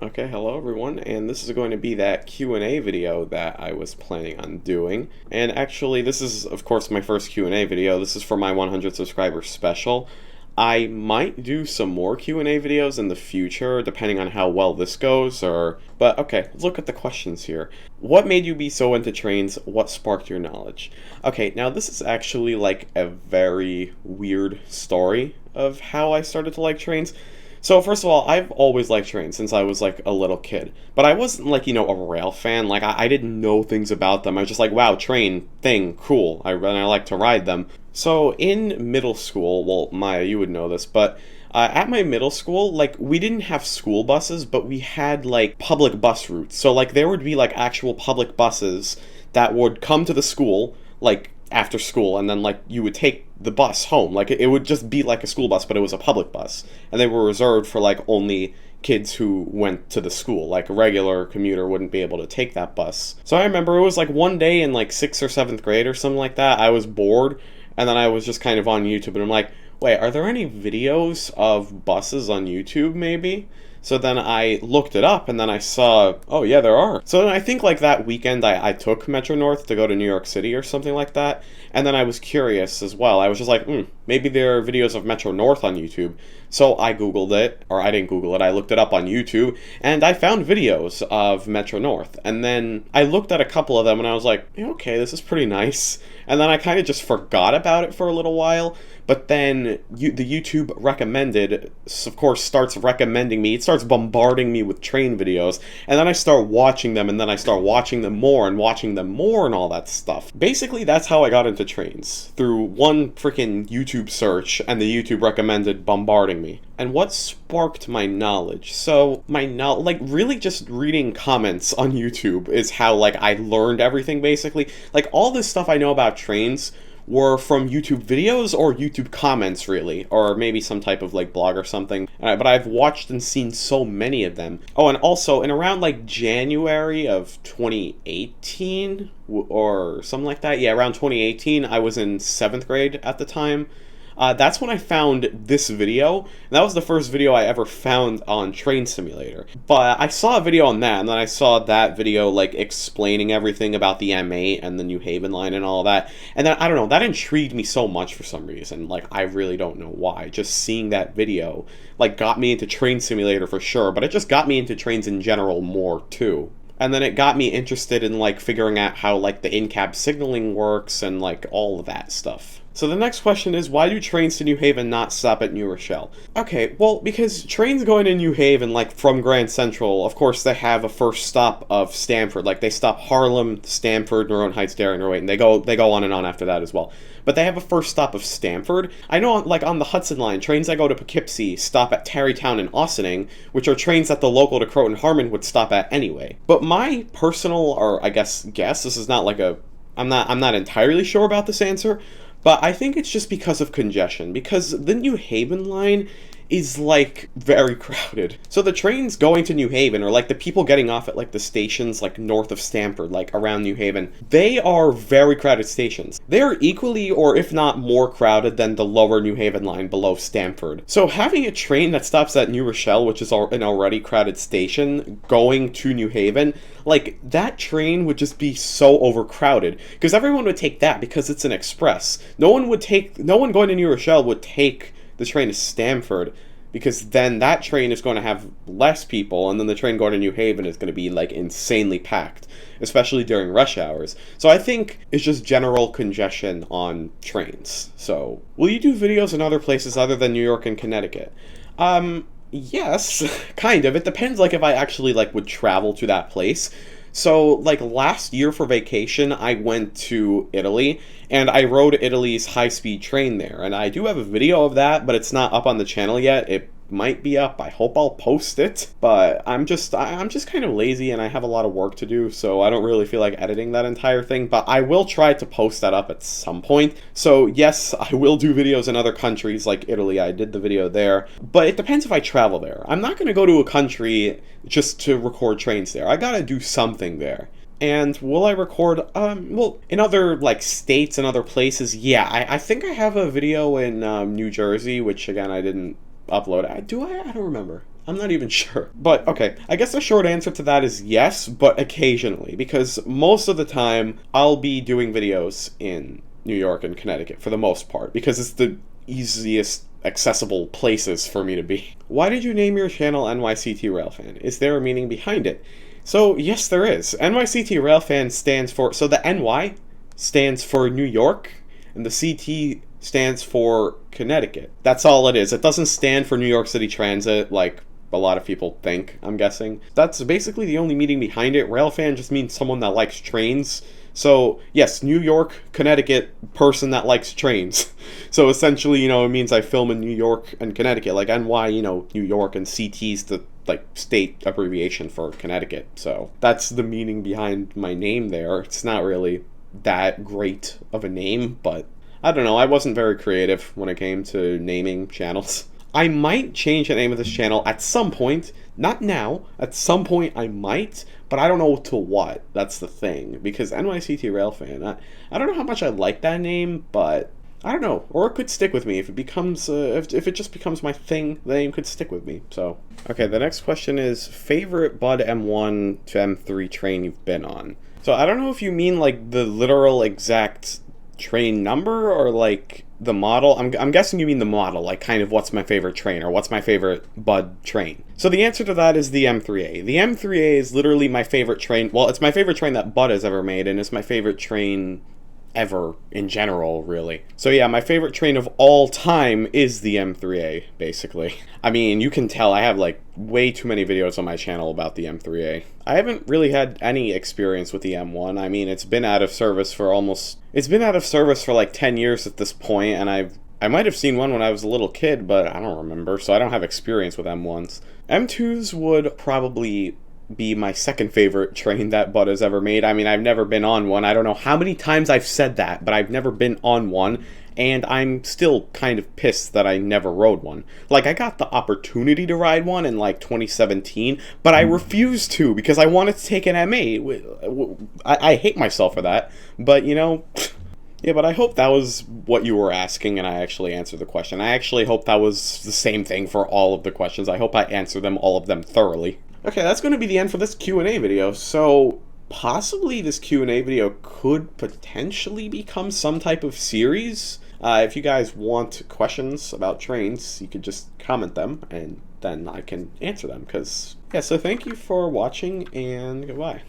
Okay, hello everyone, and this is going to be that Q&A video that I was planning on doing. And actually, this is, of course, my first Q&A video. This is for my 100 subscriber special. I might do some more Q&A videos in the future, depending on how well this goes, But okay, let's look at the questions here. What made you be so into trains? What sparked your knowledge? Okay, now this is actually like a very weird story of how I started to like trains. So first of all, I've always liked trains since I was like a little kid. But I wasn't like, a rail fan. Like I didn't know things about them. I was just like, wow, train, thing, cool. And I like to ride them. So in middle school, well, Maya, you would know this, but at my middle school, like, we didn't have school buses, but we had, like, public bus routes. So, like, there would be, like, actual public buses that would come to the school, like, after school, and then, like, you would take the bus home. Like, it would just be like a school bus, but it was a public bus. And they were reserved for, like, only kids who went to the school. Like, a regular commuter wouldn't be able to take that bus. So I remember it was, like, one day in, like, 6th or 7th grade or something like that. I was bored, and then I was just kind of on YouTube, and I'm like, wait, are there any videos of buses on YouTube, maybe? So then I looked it up, and then I saw, oh yeah, there are. So then I think like that weekend I took Metro North to go to New York City or something like that, and then I was curious as well. I was just like, maybe there are videos of Metro North on YouTube. So I Googled it, or I didn't Google it, I looked it up on YouTube, and I found videos of Metro North. And then I looked at a couple of them, and I was like, okay, this is pretty nice. And then I kind of just forgot about it for a little while. But then the YouTube recommended, of course, starts recommending me. It starts bombarding me with train videos. And then I start watching them, and then I start watching them more and watching them more and all that stuff. Basically, that's how I got into trains. Through one freaking YouTube search, and the YouTube recommended bombarding me. And what sparked my knowledge? So, like, really just reading comments on YouTube is how, like, I learned everything, basically. Like, all this stuff I know about trains were from YouTube videos or YouTube comments, really, or maybe some type of like blog or something. But I've watched and seen so many of them. Oh, and also in around like January of 2018 or something like that. Yeah, around 2018, I was in 7th grade at the time. That's when I found this video, and that was the first video I ever found on Train Simulator. But I saw a video on that, and then I saw that video, like, explaining everything about the M8 and the New Haven line and all that, and then, I don't know, that intrigued me so much for some reason. Like, I really don't know why. Just seeing that video, like, got me into Train Simulator for sure, but it just got me into trains in general more, too. And then it got me interested in, like, figuring out how, like, the in-cab signaling works and, like, all of that stuff. So the next question is, why do trains to New Haven not stop at New Rochelle? Okay, well, because trains going to New Haven, like, from Grand Central, of course, they have a first stop of Stamford. Like, they stop Harlem, Stamford, Maroon Heights, Darien, or and they go on and on after that as well. But they have a first stop of Stamford. I know, like, on the Hudson Line, trains that go to Poughkeepsie stop at Tarrytown and Ossining, which are trains that the local to Croton Harmon would stop at anyway. But my personal, or I guess, this is not like a... I'm not entirely sure about this answer, but I think it's just because of congestion, because the New Haven line is, like, very crowded. So the trains going to New Haven, or, like, the people getting off at, like, the stations, like, north of Stamford, like, around New Haven, they are very crowded stations. They are equally, or if not more crowded than the lower New Haven line below Stamford. So having a train that stops at New Rochelle, which is an already crowded station, going to New Haven, like, that train would just be so overcrowded, because everyone would take that because it's an express. No one going to New Rochelle would take the train to Stamford, because then that train is going to have less people, and then the train going to New Haven is going to be, like, insanely packed, especially during rush hours. So I think it's just general congestion on trains. So, will you do videos in other places other than New York and Connecticut? Yes, kind of. It depends, like, if I actually, like, would travel to that place. So, like, last year for vacation, I went to Italy, and I rode Italy's high-speed train there. And I do have a video of that, but it's not up on the channel yet. It might be up. I hope I'll post it. But I'm just kind of lazy, and I have a lot of work to do, so I don't really feel like editing that entire thing. But I will try to post that up at some point. So, yes, I will do videos in other countries, like Italy. I did the video there. But it depends if I travel there. I'm not going to go to a country just to record trains there. I gotta do something there. And will I record, well, in other, like, states and other places? Yeah, I think I have a video in, New Jersey, which, again, I didn't upload. I don't remember. I'm not even sure. But okay, I guess the short answer to that is yes, but occasionally, because most of the time I'll be doing videos in New York and Connecticut for the most part, because it's the easiest accessible places for me to be. Why did you name your channel NYCT Railfan? Is there a meaning behind it? So, yes, there is. NYCT Railfan stands for, so the NY stands for New York, and the CT stands for Connecticut. That's all it is. It doesn't stand for New York City Transit like a lot of people think, I'm guessing. That's basically the only meaning behind it. Railfan just means someone that likes trains. So, yes, New York, Connecticut, person that likes trains. So essentially, it means I film in New York and Connecticut. Like NY, New York, and CT's the state abbreviation for Connecticut. So that's the meaning behind my name there. It's not really that great of a name, but I don't know. I wasn't very creative when it came to naming channels. I might change the name of this channel at some point. Not now. At some point I might, but I don't know to what. That's the thing. Because NYCT Railfan, I don't know how much I like that name, but I don't know. Or it could stick with me. If it becomes, if it just becomes my thing, the name could stick with me. So, okay, the next question is favorite Bud M1 to M3 train you've been on. So I don't know if you mean like the literal exact train number or like the model. I'm guessing you mean the model, like kind of what's my favorite train or what's my favorite Bud train. So the answer to that is the M3A. The M3A is literally my favorite train. Well, it's my favorite train that Bud has ever made, and it's my favorite train ever in general, really. So yeah, my favorite train of all time is the M3A, basically. I mean, you can tell I have like way too many videos on my channel about the M3A. I haven't really had any experience with the M1. I mean, it's been out of service for like 10 years at this point, and I might have seen one when I was a little kid, but I don't remember, so I don't have experience with M1s. M2s would probably be my second favorite train that Bud has ever made. I mean, I've never been on one. I don't know how many times I've said that, but I've never been on one, and I'm still kind of pissed that I never rode one. Like, I got the opportunity to ride one in, like, 2017, but I refused to because I wanted to take an M8. I hate myself for that, but, yeah, but I hope that was what you were asking, and I actually answered the question. I actually hope that was the same thing for all of the questions. I hope I answered all of them thoroughly. Okay, that's going to be the end for this Q&A video, so possibly this Q&A video could potentially become some type of series. If you guys want questions about trains, you could just comment them, and then I can answer them, because, yeah, so thank you for watching, and goodbye.